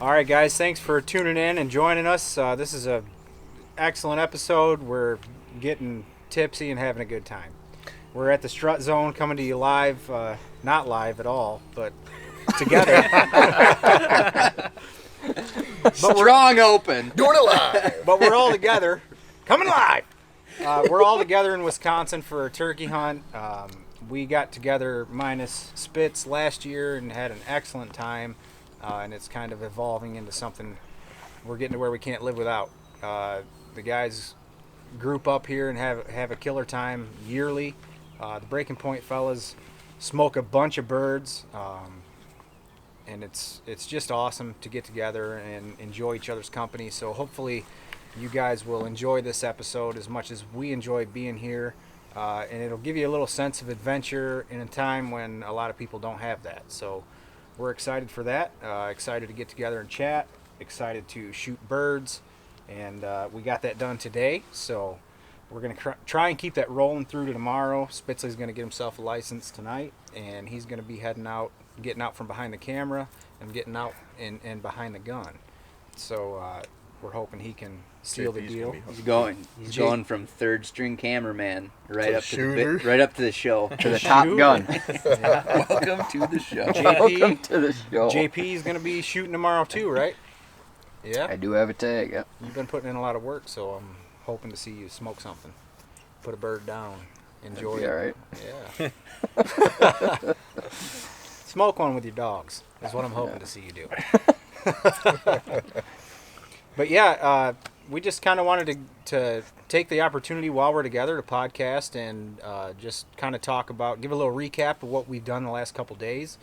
All right, guys, thanks for tuning in and joining us. This is a excellent episode. We're getting tipsy and having a good time. We're at the Strut Zone, coming to you live, not live at all, but together. Strong open. Doing it live. But we're all together, coming live. We're all together in Wisconsin for a turkey hunt. We got together minus Spitz last year and had an excellent time. And it's kind of evolving into something we're getting to where we can't live without. The guys group up here and have a killer time yearly. The Breaking Point fellas smoke a bunch of birds, and it's just awesome to get together and enjoy each other's company. So hopefully you guys will enjoy this episode as much as we enjoy being here, and it'll give you a little sense of adventure in a time when a lot of people don't have that. So we're excited for that, excited to get together and chat, excited to shoot birds, and we got that done today. So we're going to try and keep that rolling through to tomorrow. Spitzley's going to get himself a license tonight, and he's going to be heading out, getting out from behind the camera and getting out and behind the gun. So we're hoping he can seal the deal. He's going from third string cameraman right up shooter. to the show. To the Top Gun. Welcome to the show. Welcome to the show. JP is going to be shooting tomorrow too, right? Yeah. I do have a tag, yep. You've been putting in a lot of work, so I'm hoping to see you smoke something. Put a bird down. Enjoy it. All right. Yeah. Smoke one with your dogs is what I'm hoping to see you do. But yeah, we just kind of wanted to take the opportunity while we're together to podcast and just kind of give a little recap of what we've done the last couple days,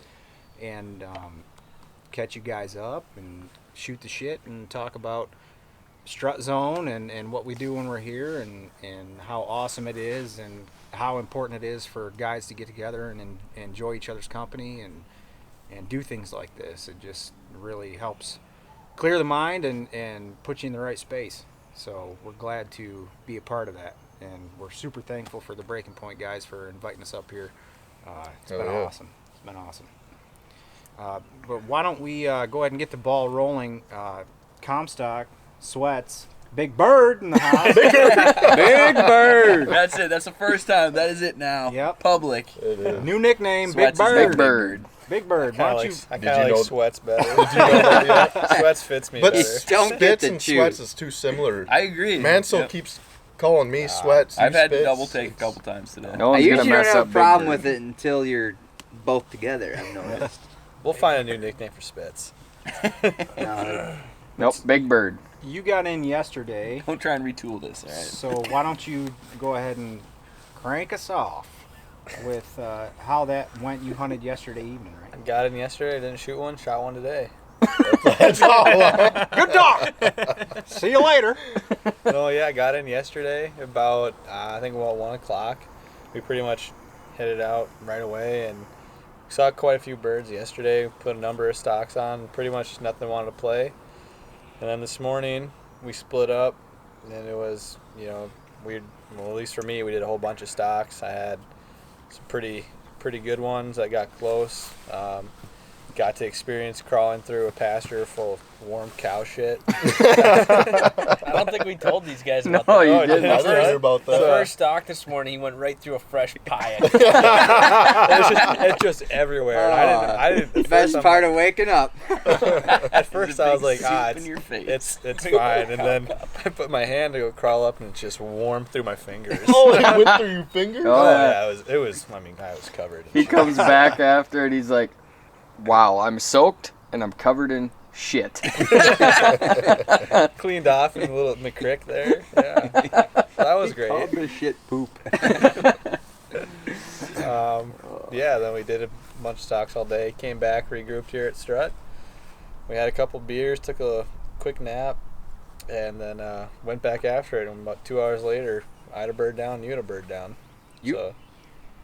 and catch you guys up and shoot the shit and talk about Strut Zone and what we do when we're here and how awesome it is and how important it is for guys to get together and enjoy each other's company and do things like this. It just really helps clear the mind and put you in the right space. So we're glad to be a part of that, and we're super thankful for the Breaking Point guys for inviting us up here. It's been awesome. It's been awesome. But why don't we go ahead and get the ball rolling? Comstock, Sweats, Big Bird in the house. Big Bird. That's it. That's the first time. That is it now. Yep. Public. New nickname, Sweats Big is Bird. Big Bird. Big Bird. Why don't you? I Did kind you of know- like Sweats better. Did you know that? Yeah. Sweats fits me But better. Don't get Spitz to and choose. Sweats is too similar. I agree. Mansell Yep. keeps calling me Sweats. I've you had Spitz. double take a couple times today. No I one's usually gonna don't mess have up a Big problem Bird. with it until you're both together, I've noticed. We'll find a new nickname for Spitz. Nope, Big Bird. You got in yesterday, Don't try and retool this, all right? so why don't you go ahead and crank us off with how that went? You hunted yesterday evening, right? Got in yesterday, didn't shoot one, shot one today. That's all. Good dog. See you later. No, yeah, got in yesterday about, I think about 1 o'clock. We pretty much hit it out right away and saw quite a few birds yesterday, put a number of stocks on, pretty much nothing wanted to play. And then this morning, we split up, and it was, well, at least for me, we did a whole bunch of stocks. I had some pretty good ones that got close. Got to experience crawling through a pasture full of warm cow shit. I don't think we told these guys about No, that. you didn't. I didn't hear about The that. first stock this morning, he went right through a fresh pie. It's just everywhere. And I didn't. At Best first, part of waking up. At first, I was like, soup in your face. it's fine. And then I put my hand to go crawl up, and it's just warm through my fingers. Oh, it went through your fingers? Oh, Oh yeah. yeah, it was. I mean, I was covered. He comes back after and he's like, wow, I'm soaked and I'm covered in shit. Cleaned off in the creek there. Yeah, that was great. All the shit poop. Yeah, then we did a bunch of stocks all day. Came back, regrouped here at Strut. We had a couple beers, took a quick nap, and then went back after it. And about 2 hours later, I had a bird down, you had a bird down. You- So,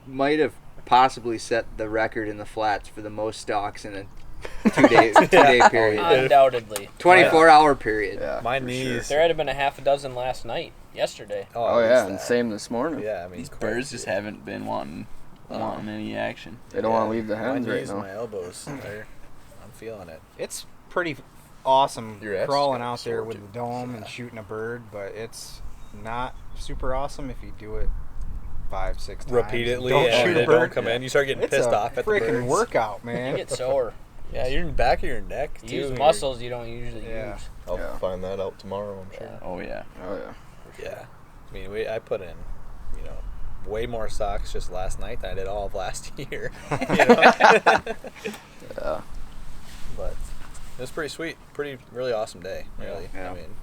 Might have possibly set the record in the flats for the most stalks in a two-day period. Undoubtedly. 24-hour period. Yeah, my for knees. There had been a half a dozen last night, yesterday. Oh, at yeah, least and that. same this morning. Yeah, I mean, These quite birds a just few. haven't been wanting any action. They don't want to leave the My hens right knees and now. my elbows. I'm feeling it. It's pretty awesome Your ass is crawling gonna out there sore, with too. the dome and shooting a bird, but it's not super awesome if you do it 5-6 times. Repeatedly, Don't and shoot they a bird. don't come in. You start getting It's pissed a off at the freaking birds. workout, You man. get sore. Yeah, you're in the back of your neck You too. use You're- muscles you don't usually Yeah. use. I'll Yeah. find that out tomorrow, I'm sure. Yeah. Oh yeah. Oh yeah. Yeah, I mean, I put in, way more stocks just last night than I did all of last year. Yeah. But it was pretty sweet, really awesome day, really. Yeah. I mean,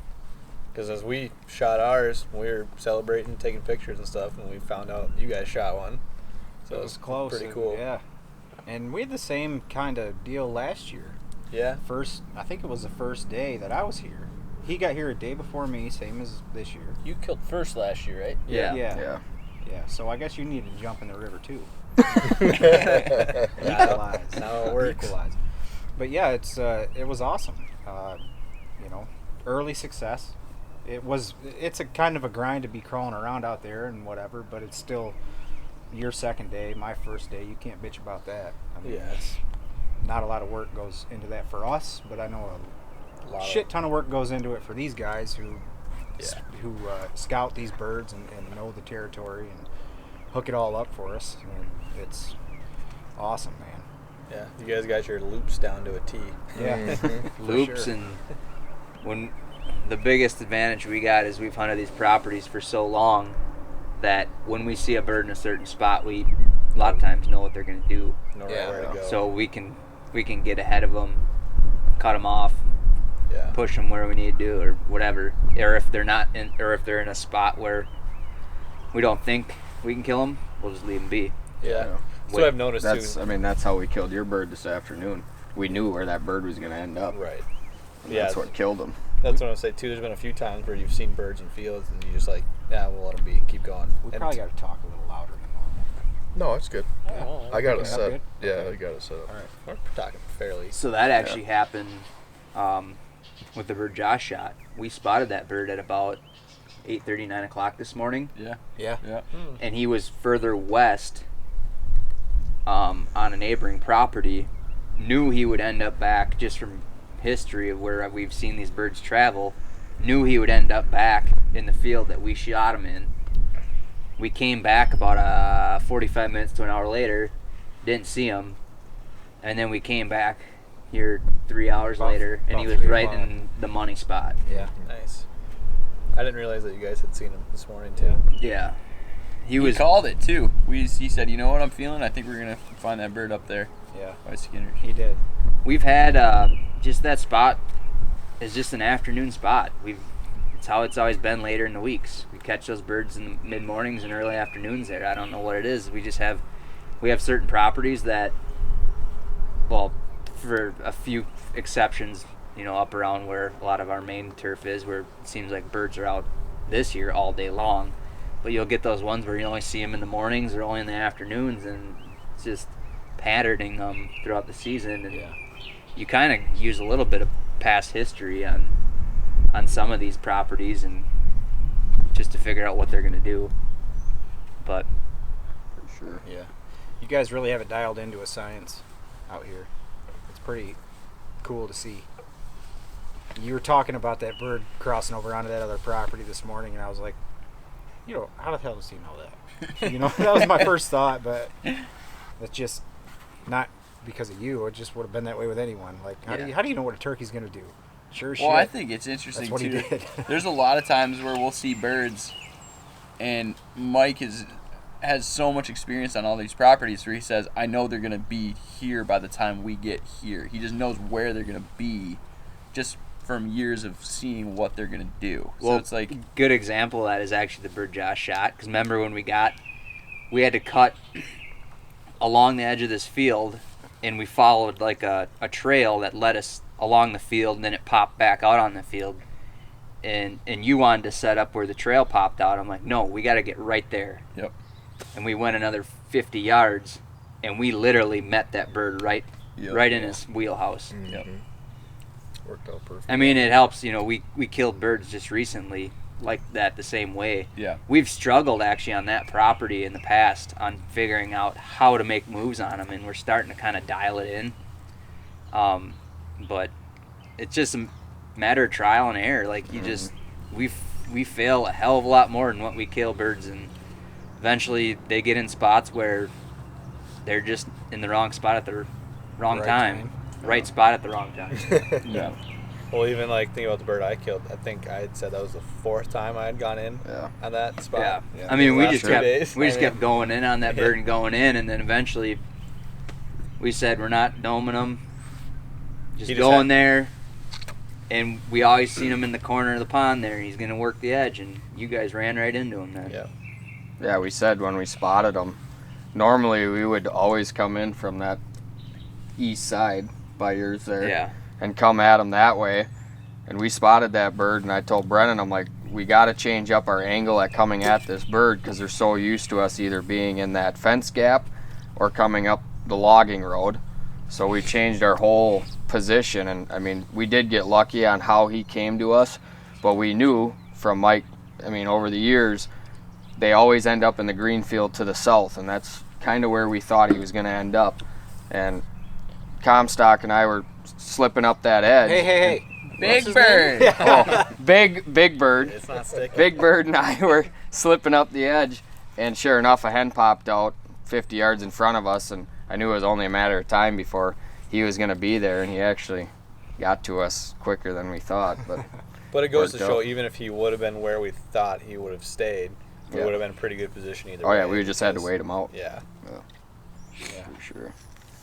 because as we shot ours, we were celebrating, taking pictures and stuff, and we found out you guys shot one. So It was close. pretty cool. Yeah. And we had the same kind of deal last year. Yeah. I think it was the first day that I was here. He got here a day before me, same as this year. You killed first last year, right? Yeah. Yeah. Yeah. Yeah. So I guess you need to jump in the river too. Now- Equalize. now it works. Equalize. But yeah, it was awesome. Early success. It's a kind of a grind to be crawling around out there and whatever, but it's still your second day, my first day. You can't bitch about that. I mean, Yeah. it's not a lot of work goes into that for us, but I know A lot shit ton of work goes into it for these guys who Yeah. scout these birds and know the territory and hook it all up for us. And it's awesome, man. Yeah, you guys got your loops down to a T. Yeah, Mhm. for Loops sure. and when the biggest advantage we got is we've hunted these properties for so long that when we see a bird in a certain spot, we a lot of times know what they're going to do. Know Yeah. where to go. So we can get ahead of them, cut them off, yeah. push them where we need to, or whatever. Or if they're not in, or if they're in a spot where we don't think we can kill them, we'll just leave them be. Yeah. Yeah. So I've noticed That's too. I mean that's how we killed your bird this afternoon. We knew where that bird was gonna end up. Right. And Yeah. That's what killed him. That's what I say too. There's been a few times where you've seen birds in fields and you just like, yeah, we'll let them be, keep going. We And probably got to talk a little louder than normal. No, it's good. Oh, I got Okay, it set. good? Yeah, I got it set up. All right. we're talking fairly. So that actually happened with the bird Josh shot. We spotted that bird at about 8:30, 9 o'clock this morning, Yeah. Yeah. Yeah. and he was further west on a neighboring property. Knew he would end up back just from history of where we've seen these birds travel. Knew he would end up back in the field that we shot him in. We came back about 45 minutes to an hour later, didn't see him, and then we came back here 3 hours About- later, and he about was 3 right o'clock. in the money spot. Yeah. Nice. I didn't realize that you guys had seen him this morning too. Yeah, he He was. called it too. He said, you know what I'm feeling? I think we're gonna find that bird up there Yeah. by Skinner's. He did. We've had just that spot is just an afternoon spot. It's how it's always been later in the weeks. We catch those birds in the mid mornings and early afternoons there. I don't know what it is. We have certain properties that, well, for a few exceptions, up around where a lot of our main turf is, where it seems like birds are out this year all day long. But you'll get those ones where you only see them in the mornings or only in the afternoons, and it's just patterning them throughout the season. And Yeah. you kind of use a little bit of past history on some of these properties and just to figure out what they're going to do. But For sure. Yeah. You guys really have it dialed into a science out here. It's pretty cool to see. You were talking about that bird crossing over onto that other property this morning, and I was like, how the hell does he know that? That was my first thought, but that's just not because of you. It just would have been that way with anyone. Like, how do you know what a turkey's going to do? Sure shit. Well, I think it's interesting That's what he too. did. There's a lot of times where we'll see birds, and Mike has so much experience on all these properties where he says, I know they're going to be here by the time we get here. He just knows where they're going to be just from years of seeing what they're going to do. So well, it's like, good example of that is actually the bird Josh shot. Because remember when we had to cut along the edge of this field, and we followed like a trail that led us along the field, and then it popped back out on the field. And you wanted to set up where the trail popped out. I'm like, no, we got to get right there. Yep. And we went another 50 yards, and we literally met that bird right in his wheelhouse. Yep. Mhm. Worked out perfect. I mean, it helps. We killed birds just recently like that the same way. Yeah. We've struggled actually on that property in the past on figuring out how to make moves on them, and we're starting to kind of dial it in. But it's just a matter of trial and error. Like you just we fail a hell of a lot more than what we kill birds, and eventually they get in spots where they're just in the wrong spot at the wrong Right time. Right spot at the wrong time. Yeah. Well, even like think about the bird I killed. I think I had said that was the 4th time I had gone in on that spot. Yeah. I mean, we Last just 2 days. kept going in on that bird and going in, and then eventually we said we're not doming them. Just going there, and we always seen him in the corner of the pond there, and he's gonna work the edge, and you guys ran right into him then. Yeah. Yeah, we said when we spotted them, normally we would always come in from that east side by yours there. Yeah. And come at them that way. And we spotted that bird, and I told Brennan, I'm like, we got to change up our angle at coming at this bird because they're so used to us either being in that fence gap or coming up the logging road. So we changed our whole position, and I mean, we did get lucky on how he came to us, but we knew from Mike, I mean, over the years, they always end up in the green field to the south, and that's kind of where we thought he was going to end up. And Comstock and I were slipping up that edge. Hey. Big bird. Oh, big bird. It's not sticking. Big Bird and I were slipping up the edge, and sure enough, a hen popped out 50 yards in front of us, and I knew it was only a matter of time before he was going to be there, and he actually got to us quicker than we thought. But it goes to Worked show, out. even if he would have been where we thought he would have stayed, we Yeah. would have been in pretty good position either Oh way. yeah, we just had to because- wait him out. Yeah. For sure.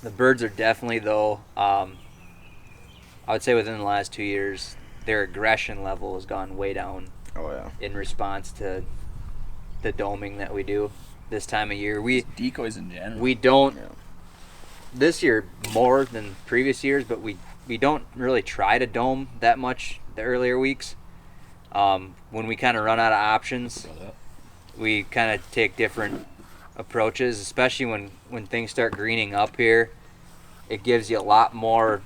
The birds are definitely, though, I would say within the last 2 years, their aggression level has gone way down Oh yeah. in response to the doming that we do this time of year. We Decoys in general. don't, Yeah. this year more than previous years, but we don't really try to dome that much the earlier weeks. When we kind of run out of options, we kind of take different approaches, especially when things start greening up here. It gives you a lot more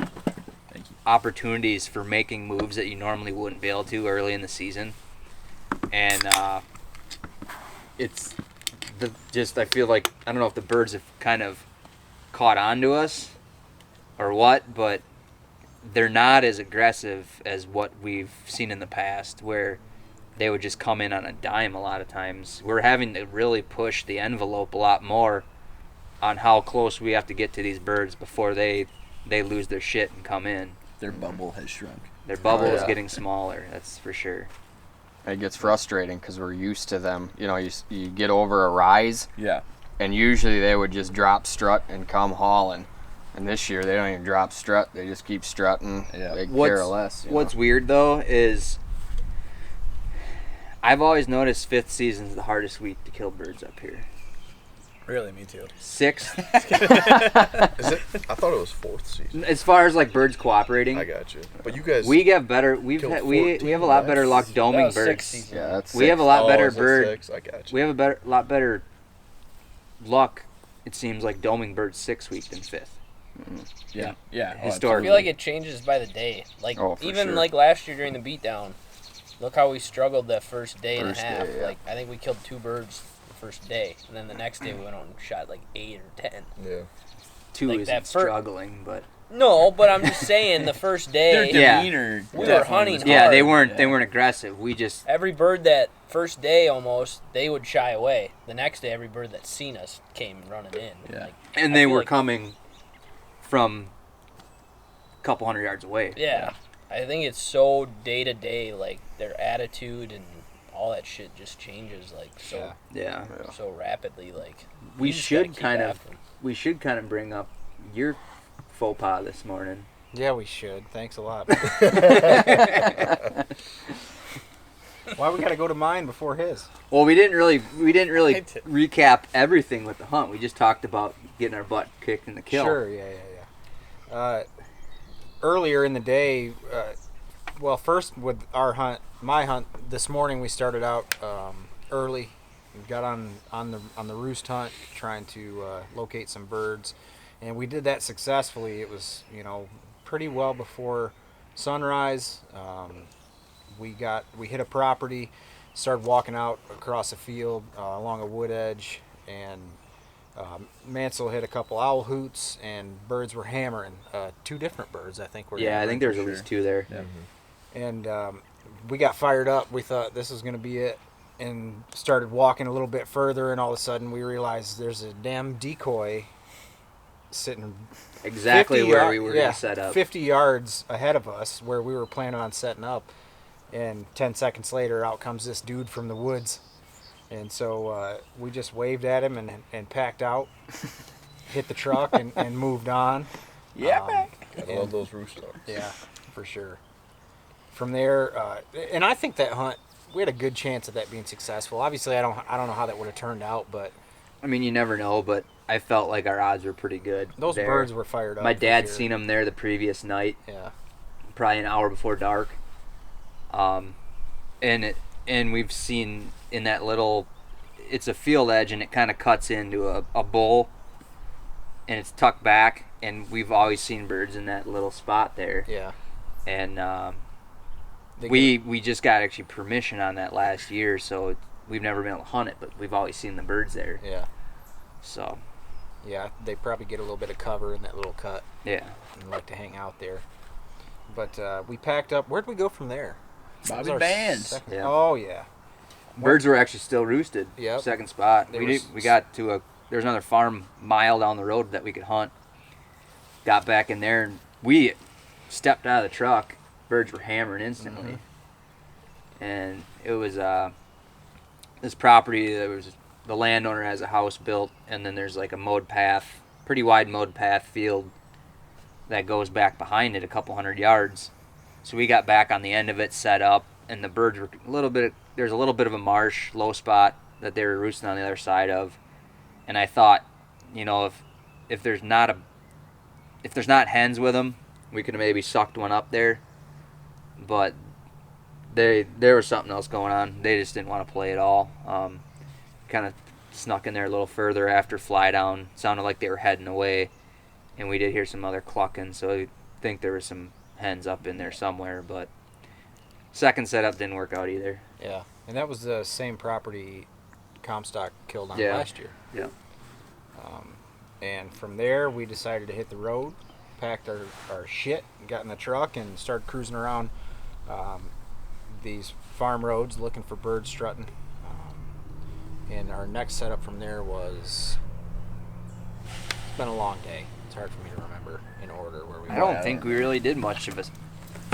opportunities for making moves that you normally wouldn't be able to early in the season. And it's I feel like, I don't know if the birds have kind of caught on to us or what, but they're not as aggressive as what we've seen in the past, where they would just come in on a dime a lot of times. We're having to really push the envelope a lot more on how close we have to get to these birds before they lose their shit and come in. Their bubble has shrunk. Their bubble is yeah. getting smaller, that's for sure. It gets frustrating because we're used to them. You know, you get over a rise, Yeah. and usually they would just drop strut and come hauling. And this year they don't even drop strut; they just keep strutting. Yeah. They care less. you What's know? weird though is I've always noticed 5th season is the hardest week to kill birds up here. Really, me too. 6th, Is it? I thought it was 4th season. as far as like birds cooperating, I got you. But you guys. we get better. We killed have 14 a lot better luck last- That doming was 6th birds. season. Yeah, that's We have a six. lot better is it bird. 6? I got you. We have a lot better luck. It seems like doming birds 6th week than 5th. Yeah. Yeah. I Historically. feel like it changes by the day. Like Oh, for even sure. like last year during the beatdown, look how we struggled that first day and a First half. day, yeah. Like I think we killed 2 birds the first day, and then the next day we went out and shot like 8 or 10. Yeah. 2 like isn't that struggling, but No, but I'm just saying the first Their day, Yeah. demeanor. We were definitely hunting was- hard. yeah, they Yeah. weren't aggressive. We just every bird that first day almost they would shy away. The next day, every bird that seen us came running in. Yeah. Like, and I they feel were like- coming from a couple hundred yards away. Yeah. I think it's so day to day, like their attitude and all that shit just changes like so Yeah. so rapidly. Like We you just gotta should keep kind of after 'em. bring up your faux pas this morning. Yeah, we should. Thanks a lot. Why we gotta go to mine before his? Well, we didn't really I did. recap everything with the hunt. We just talked about getting our butt kicked in the kill. Sure, yeah. Earlier in the day, well, first with my hunt this morning, we started out early. We got on the roost hunt, trying to locate some birds, and we did that successfully. It was pretty well before sunrise. We hit a property, started walking out across a field along a wood edge, and Mansell hit a couple owl hoots, and birds were hammering. 2 different birds, I think. Were Yeah, I hammering think there was for at sure. least 2 there. And we got fired up. We thought this was going to be it, and started walking a little bit further, and all of a sudden we realized there's a damn decoy sitting Exactly 50 where yard- we were yeah, going to set up. 50 yards ahead of us where we were planning on setting up. And 10 seconds later, out comes this dude from the woods. And so we just waved at him and packed out, hit the truck, and moved on. Yeah, I love those roost dogs. Yeah, for sure. From there, and I think that hunt, we had a good chance of that being successful. Obviously, I don't know how that would have turned out, but I mean, you never know, but I felt like our odds were pretty good. those there. birds were fired up. My for dad sure. seen them there the previous night, Yeah, probably an hour before dark. And we've seen in that little, it's a field edge and it kind of cuts into a bowl, and it's tucked back, and we've always seen birds in that little spot there. yeah. And They we just got actually permission on that last year, so we've never been able to hunt it, but we've always seen the birds there. Yeah, So yeah. They probably get a little bit of cover in that little cut yeah, and like to hang out there. But we packed up. Where'd we go from there? That was Bobby our Bands. second- Yeah. Oh yeah. birds were actually still roosted. Yep. Second spot. They We were we got to there's another farm mile down the road that we could hunt. Got back in there and we stepped out of the truck. Birds were hammering instantly. And it was this property that was, the landowner has a house built, and then there's like a mowed path, pretty wide mowed path field that goes back behind it a couple hundred yards. So we got back on the end of it, set up, and the birds were there's a little bit of a marsh, low spot that they were roosting on the other side of. And I thought, you know, if there's not hens with them, we could have maybe sucked one up there. But there was something else going on. They just didn't want to play at all. Kind of snuck in there a little further after fly down. Sounded like they were heading away, and we did hear some other clucking. So I think there was some hens up in there somewhere. But second setup didn't work out either. Yeah, and that was the same property Comstock killed on Yeah. last year. Yeah. And from there, we decided to hit the road, packed our shit, got in the truck, and started cruising around these farm roads looking for birds strutting. And our next setup from there was, it's been a long day. It's hard for me to remember in order where we I went. don't think we really did much of a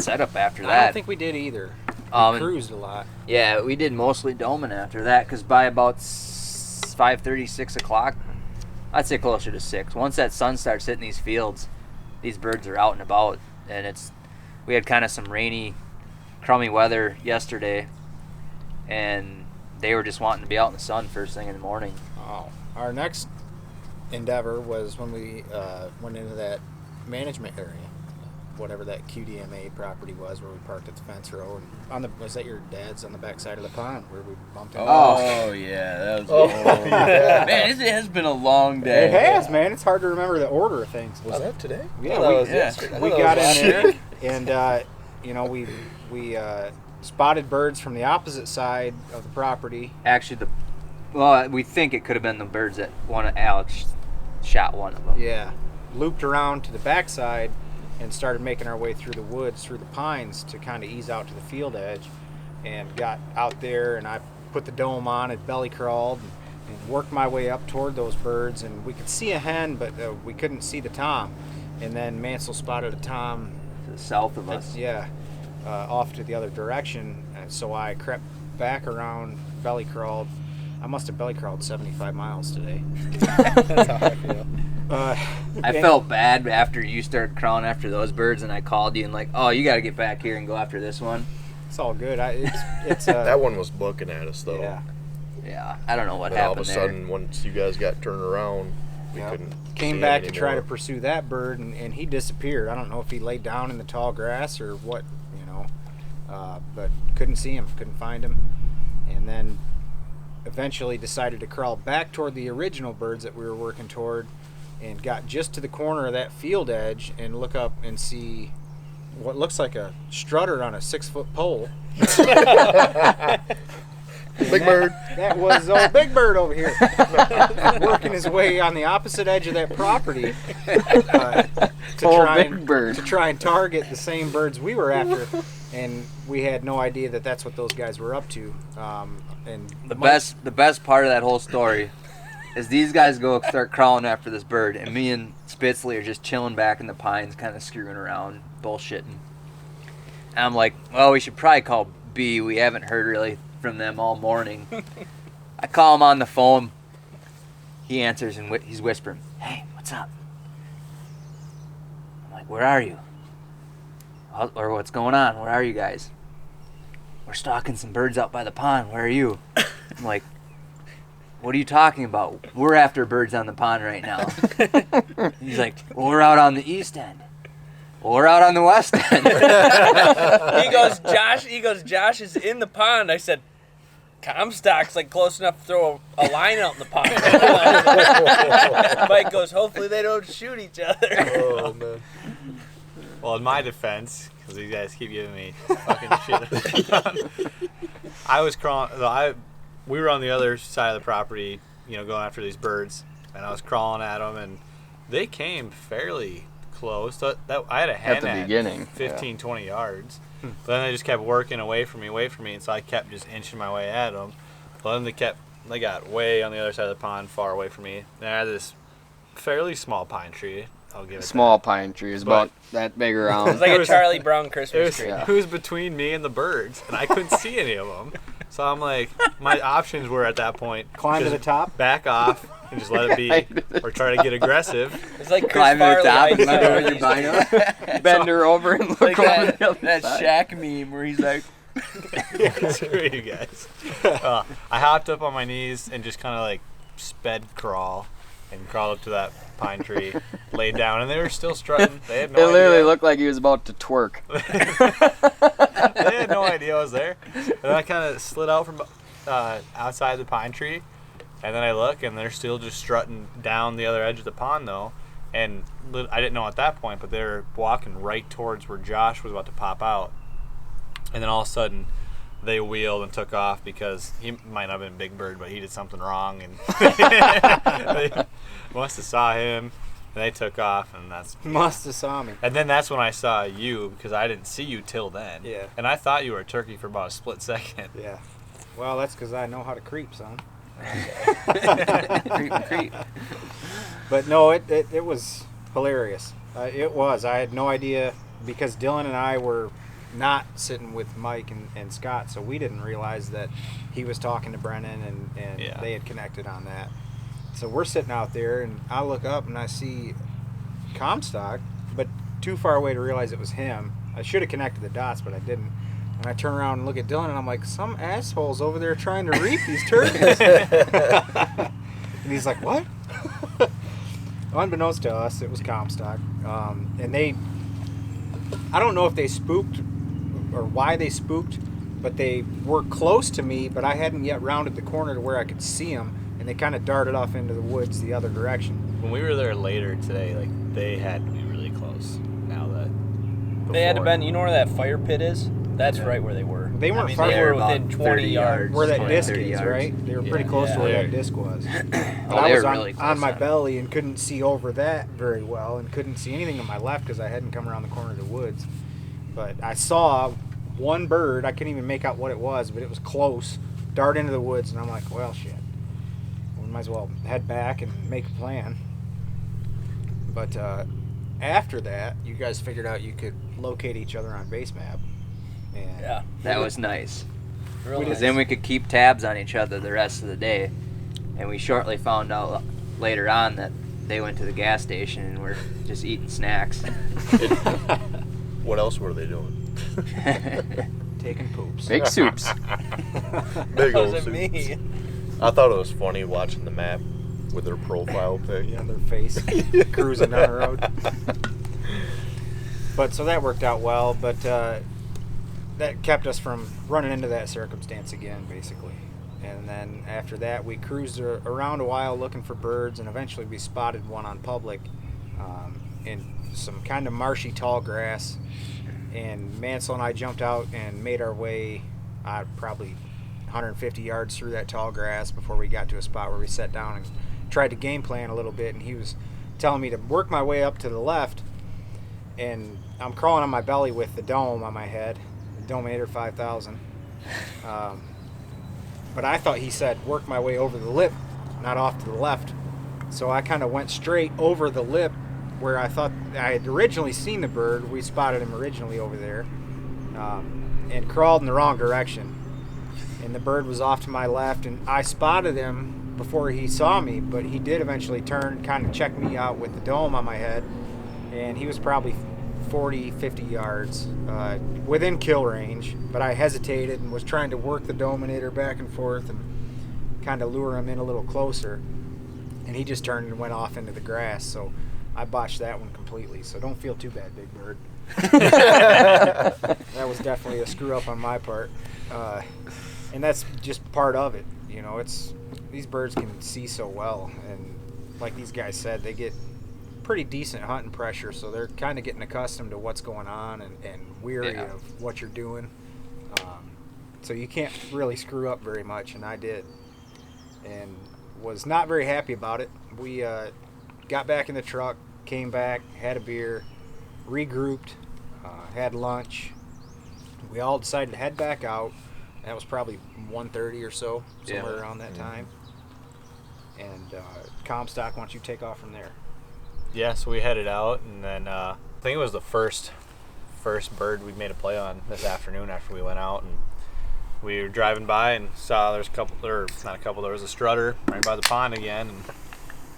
setup after I that. don't think we did either. We Um, cruised a lot. Yeah, we did mostly doming after that, because by about 5:30, 6 o'clock, I'd say closer to 6. Once that sun starts hitting these fields, these birds are out and about, and we had kind of some rainy, crummy weather yesterday, and they were just wanting to be out in the sun first thing in the morning. Oh, our next endeavor was when we went into that management area, whatever that QDMA property was, where we parked at the fence row. And was that your dad's on the back side of the pond where we bumped into? Oh yeah, that was. Man, it has been a long day. It has, man. It's hard to remember the order of things. Was that today? Yeah, that we, was yeah. yesterday. I we thought that got was in last there, week. and we spotted birds from the opposite side of the property. Actually, we think it could have been the birds that Alex shot one of them. Yeah, looped around to the backside and started making our way through the woods, through the pines, to kind of ease out to the field edge, and got out there, and I put the dome on and belly crawled and worked my way up toward those birds, and we could see a hen, but we couldn't see the tom. And then Mansell spotted a tom, To the south of us. off to the other direction, and so I crept back around, belly crawled. I must have belly crawled 75 miles today. That's how I feel. I felt bad after you started crawling after those birds, and I called you and like, oh, you got to get back here and go after this one. It's all good. It's That one was booking at us though. yeah. Yeah, I don't know what And all of happened a sudden, once you guys got turned around, we Yep. couldn't. Came see back it to try to anymore. pursue that bird, and he disappeared. I don't know if he laid down in the tall grass or what, but couldn't see him, couldn't find him, and then eventually decided to crawl back toward the original birds that we were working toward, and got just to the corner of that field edge and look up and see what looks like a strutter on a 6-foot pole. Big Bird. That was old Big Bird over here, working his way on the opposite edge of that property Old Big Bird. to try and target the same birds we were after, and we had no idea that that's what those guys were up to. And The best part of that whole story is these guys go start crawling after this bird, and me and Spitzley are just chilling back in the pines, kind of screwing around, bullshitting. And I'm like, well, we should probably call B. We haven't heard really from them all morning. I call him on the phone. He answers and he's whispering, "Hey, what's up?" I'm like, "Where are you?" Or what's going on? Where are you guys? We're stalking some birds out by the pond. Where are you? I'm like, what are you talking about? We're after birds on the pond right now. He's like, well, we're out on the east end. Well, we're out on the west end. He goes, Josh is in the pond. I said, Comstock's like close enough to throw a line out in the pond. Mike goes, hopefully they don't shoot each other. Oh man. Well, in my defense, because these guys keep giving me fucking shit, I was crawling. We were on the other side of the property, going after these birds, and I was crawling at them, and they came fairly close. So I had a hen At the beginning, 15, 20 yards. But then they just kept working away from me, and so I kept just inching my way at them. But then they got way on the other side of the pond, far away from me. And I had this fairly small pine tree. I'll give it Small pine tree is about that big around. It's like a Charlie Brown Christmas tree. It was between me and the birds, and I couldn't see any of them. So I'm like, my options were at that point: climb to just the top, back off, and just let it be, or try to get aggressive. It's like Chris Climb to the top and Farley. let her with your bino. Bend her over and look Like over the other that side. Shaq meme where he's like, Screw you guys. I hopped up on my knees and just kind of like sped crawl, and crawled up to that pine tree, laid down, and they were still strutting. They had no It literally idea. looked like he was about to twerk. They had no idea I was there. And then I kind of slid out from outside the pine tree, and then I look, and they're still just strutting down the other edge of the pond, though. And I didn't know at that point, but they were walking right towards where Josh was about to pop out. And then all of a sudden, they wheeled and took off because he might not have been Big Bird, but he did something wrong, and they must have saw him, and they took off, and must have saw me. and then that's when I saw you, because I didn't see you till then. Yeah. And I thought you were a turkey for about a split second. Yeah. Well, that's because I know how to creep, son. Creep. But no, it was hilarious. It was. I had no idea because Dylan and I were not sitting with Mike and Scott, so we didn't realize that he was talking to Brennan and Yeah. they had connected on that. So we're sitting out there, and I look up and I see Comstock, but too far away to realize it was him. I should have connected the dots, but I didn't. And I turn around and look at Dylan, and I'm like, some asshole's over there trying to reap these turkeys. And he's like, what? Unbeknownst to us, it was Comstock. And I don't know if they spooked or why they spooked, but they were close to me, but I hadn't yet rounded the corner to where I could see them, and they kind of darted off into the woods the other direction. When we were there later today, like, they had to be really close. Now that They had to before- bend. You know where that fire pit is? That's right where they were. They weren't I mean, far they were about within 20 30 yards. Where that 20, disc 30 is, yards. right? They were pretty Yeah. close to where Yeah. that disc was. But Oh, I they was were on, really close on my on it. belly and couldn't see over that very well, and couldn't see anything on my left because I hadn't come around the corner of the woods. But I saw one bird. I couldn't even make out what it was, but it was close. Dart into the woods, and I'm like, well, shit. We might as well head back and make a plan. But after that, you guys figured out you could locate each other on base map. And Yeah. That was nice. Real Because nice. then we could keep tabs on each other the rest of the day. And we shortly found out later on that they went to the gas station and were just eating snacks. What else were they doing? taking poops. Big soups. Big old Wasn't suits. me. I thought it was funny watching the map with their profile pic. On their face, cruising down the road. But so that worked out well, but that kept us from running into that circumstance again, basically. And then after that, we cruised around a while looking for birds, and eventually we spotted one on public in some kind of marshy tall grass. And Mansell and I jumped out and made our way probably 150 yards through that tall grass before we got to a spot where we sat down and tried to game plan a little bit. And he was telling me to work my way up to the left, and I'm crawling on my belly with the dome on my head, the Dominator 5000. But I thought he said work my way over the lip, not off to the left. So I kind of went straight over the lip where I thought I had originally seen the bird. We spotted him originally over there, and crawled in the wrong direction. And the bird was off to my left, and I spotted him before he saw me, but he did eventually turn and kind of check me out with the dome on my head, and he was probably 40, 50 yards within kill range, but I hesitated and was trying to work the Dominator back and forth and kind of lure him in a little closer, and he just turned and went off into the grass. So I botched that one completely, so don't feel too bad, Big Bird. That was definitely a screw up on my part, and that's just part of it. You know, it's these birds can see so well, and like these guys said, they get pretty decent hunting pressure, so they're kind of getting accustomed to what's going on and weary of what you're doing. So you can't really screw up very much, and I did, and was not very happy about it. We got back in the truck, came back, had a beer, regrouped, had lunch. We all decided to head back out. That was probably 1:30 or so, somewhere around that time. And Comstock, why don't you take off from there? Yeah, so we headed out, and then I think it was the first bird we made a play on this afternoon after we went out, and we were driving by and saw there was a strutter right by the pond again, and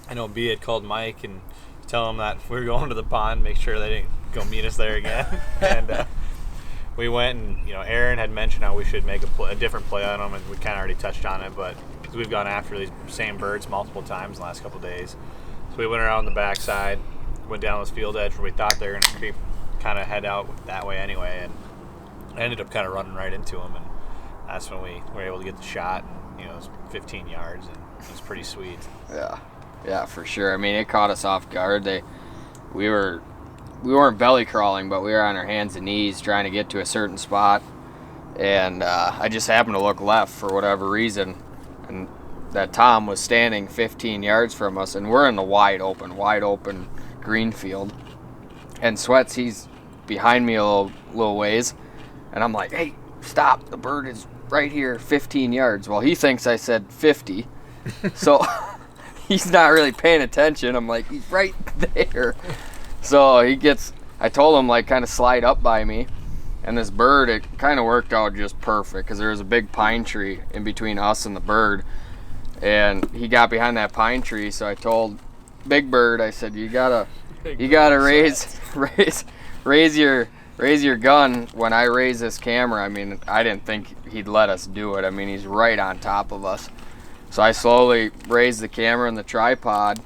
I know B had called Mike and tell him that we were going to the pond, make sure they didn't go meet us there again. And we went, and Aaron had mentioned how we should make a different play on them, and we kind of already touched on it, but because we've gone after these same birds multiple times in the last couple of days. So we went around the backside, went down this field edge where we thought they were going to be kind of head out that way anyway, and I ended up kind of running right into them, and that's when we were able to get the shot. And, it was 15 yards, and it was pretty sweet. Yeah, for sure. I mean, it caught us off guard. We weren't belly crawling, but we were on our hands and knees trying to get to a certain spot, and I just happened to look left for whatever reason, and that Tom was standing 15 yards from us, and we're in the wide open green field, and Sweats, he's behind me a little ways, and I'm like, hey, stop, the bird is right here 15 yards. Well, he thinks I said 50, so he's not really paying attention. I'm like, he's right there. So I told him, like, kind of slide up by me, and this bird, it kind of worked out just perfect because there was a big pine tree in between us and the bird, and he got behind that pine tree. So I told Big Bird, I said, you gotta raise your gun when I raise this camera. I mean, I didn't think he'd let us do it. I mean, he's right on top of us. So I slowly raised the camera and the tripod,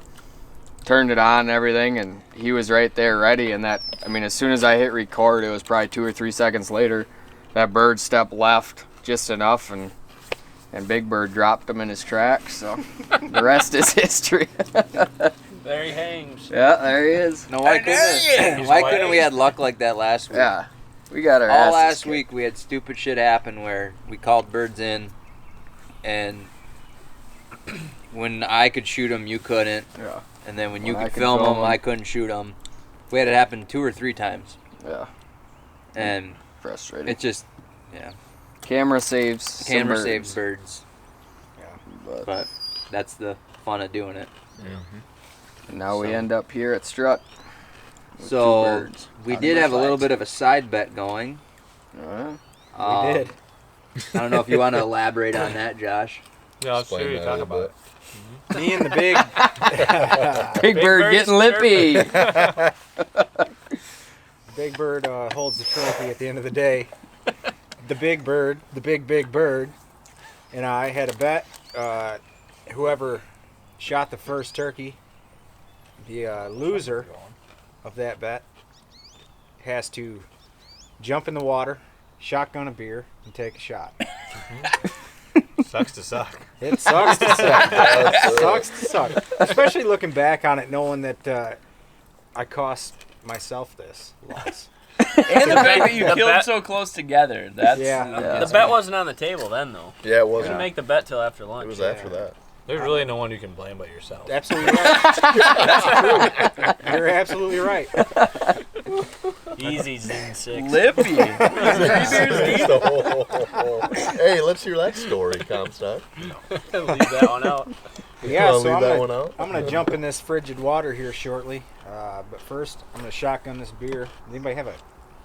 turned it on and everything, and he was right there ready. And as soon as I hit record, it was probably 2 or 3 seconds later, that bird stepped left just enough, and Big Bird dropped him in his tracks. So the rest is history. There he hangs. Yeah, there he is. No, why couldn't we had luck like that last week? Yeah, we got our all asses last kicked. week. We had stupid shit happen where we called birds in, and when I could shoot them, you couldn't. Yeah. And then when you could film them, I couldn't shoot them. We had it happen 2 or 3 times. Yeah. And frustrating. it just, Camera saves birds. Yeah. But that's the fun of doing it. And now we end up here at Strut. with So 2 birds. we did have a little bit of a side bet going. We did. I don't know if you want to elaborate on that, Josh. Yeah, Explain that a little bit. Me and the big Big Bird getting lippy. Big Bird holds the trophy at the end of the day. The Big Bird, the big bird, and I had a bet. Whoever shot the first turkey, the loser of that bet has to jump in the water, shotgun a beer, and take a shot. Sucks to suck. It sucks to suck. Sucks to suck. Especially looking back on it, knowing that I cost myself this loss. And the fact that you The killed bet- so close together. That's Yeah. The bet wasn't on the table then, though. Yeah, it We wasn't. didn't make the bet till after lunch. It was after that. There's really no one you can blame but yourself. Absolutely right. That's true. You're absolutely right. Easy, Zen 6. Lippy. Hey, let's hear that story, Comstock. Leave that one out. Yeah, Wanna so leave I'm that gonna, one out? I'm gonna jump in this frigid water here shortly. But first, I'm gonna shotgun this beer. Does anybody have a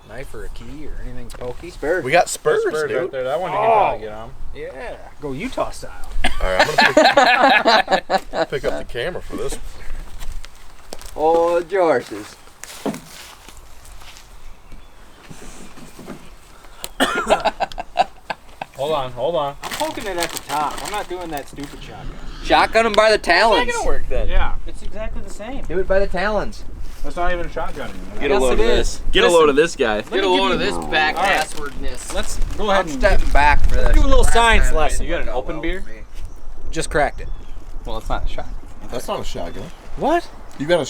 knife or a key or anything pokey? Spurs. We got Spurs, Spurs dude. right there. That one you can probably get on. Yeah, go Utah style. All right, I'm gonna pick up the camera for this. Oh, George's. Hold on. I'm poking it at the top. I'm not doing that stupid shotgun. Shotgun him by the talons. It's not gonna work then. Yeah, It's exactly the same. Do it by the talons. that's not even a shotgun anymore. Get a Yes, load it of is. this. Get a Listen. load of this guy. Get a load of this back asswardness. Let's go ahead I'm and stepping back for this. do a little Last science time lesson. it You got an worked out open well beer? for me. just cracked it. Well, it's not a shotgun. That's not a shotgun. What? You gotta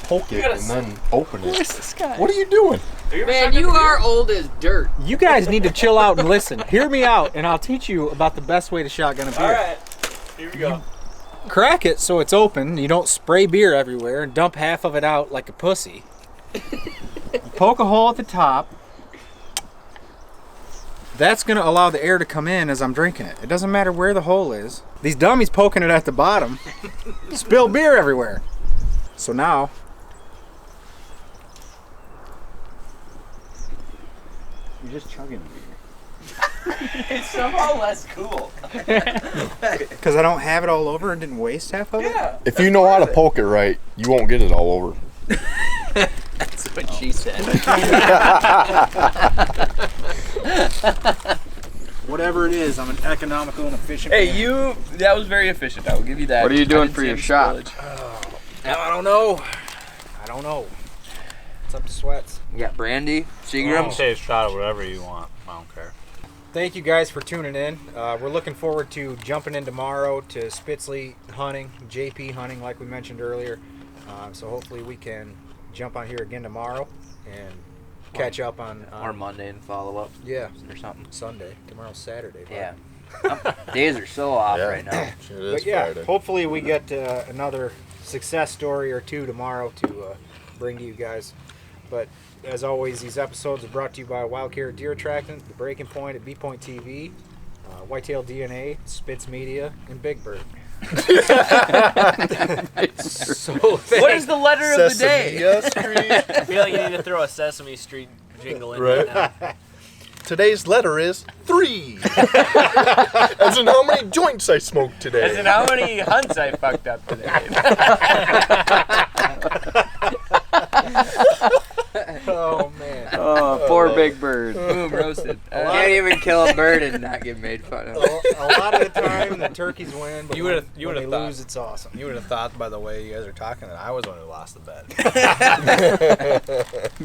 poke it and then open it. this guy? What are you doing? Man, you are old as dirt. You guys need to chill out and listen. Hear me out, and I'll teach you about the best way to shotgun a beer. All right. Here we go. Crack it so it's open. You don't spray beer everywhere and dump half of it out like a pussy. You poke a hole at the top. That's going to allow the air to come in as I'm drinking it. It doesn't matter where the hole is. These dummies poking it at the bottom spill beer everywhere. So now, you're just chugging beer. It's somehow less cool. Because I don't have it all over and didn't waste half of it? Yeah. If you know how to poke it right, you won't get it all over. That's what she said. Whatever it is, I'm an economical and efficient Hey, man. that was very efficient. I will give you that. What are you I doing didn't for see your any shot? spillage. I don't know. I don't know. It's up to Sweats. You got brandy, You Seagram. can say a shot of whatever you want. I don't care. Thank you guys for tuning in. We're looking forward to jumping in tomorrow to Spitzley hunting, JP hunting, like we mentioned earlier. So hopefully we can jump on here again tomorrow and catch up on Or Monday and follow up yeah, or something. Sunday. Tomorrow's Saturday. bud. Yeah. Days are so off Yeah. right now. It But is yeah, Friday. hopefully we get another success story or two tomorrow to bring to you guys. But as always, these episodes are brought to you by Wild Carrot Deer Attractant, The Breaking Point at B-Point TV, Whitetail DNA, Spitz Media, and Big Bird. So What is the letter of the day? Sesame Street. I feel like you need to throw a Sesame Street jingle in right Right. now. Today's letter is 3. As in how many joints I smoked today. As in how many hunts I fucked up today. Oh man. Oh, poor Big Bird. Boom, roasted. Can't even kill a bird and not get made fun of. A lot of the time the turkeys win, but You when, would've- you when they would've thought- lose, it's awesome. You would have thought by the way you guys are talking that I was the one who lost the bet.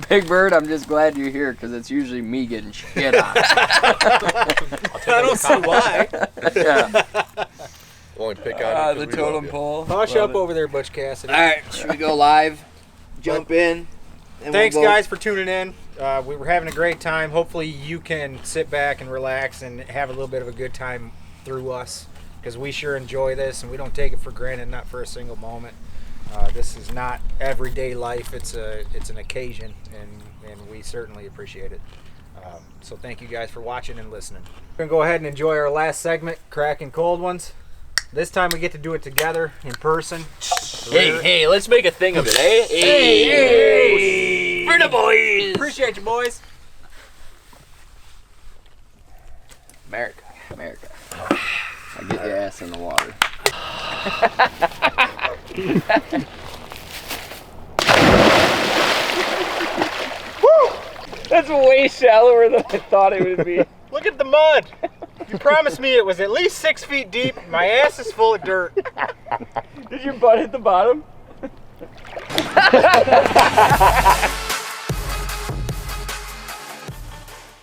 Big Bird, I'm just glad you're here because it's usually me getting shit on. I don't see why. Yeah. Only pick on you 'cause The we totem love you. pole. Hush Love up it. over there, Butch Cassidy. All right, should we go live? Jump in. and Thanks, we'll go- guys, for tuning in. We were having a great time. Hopefully, you can sit back and relax and have a little bit of a good time through us, because we sure enjoy this and we don't take it for granted, not for a single moment. This is not everyday life. It's an occasion, and we certainly appreciate it. So thank you guys for watching and listening. We're gonna go ahead and enjoy our last segment, cracking cold ones. This time we get to do it together in person. Hey, let's make a thing of it, eh? Hey, for the boys. Appreciate you, boys. America. America. I get your ass in the water. That's way shallower than I thought it would be. Look at the mud. You promised me it was at least 6 feet deep. My ass is full of dirt. Did your butt hit the bottom?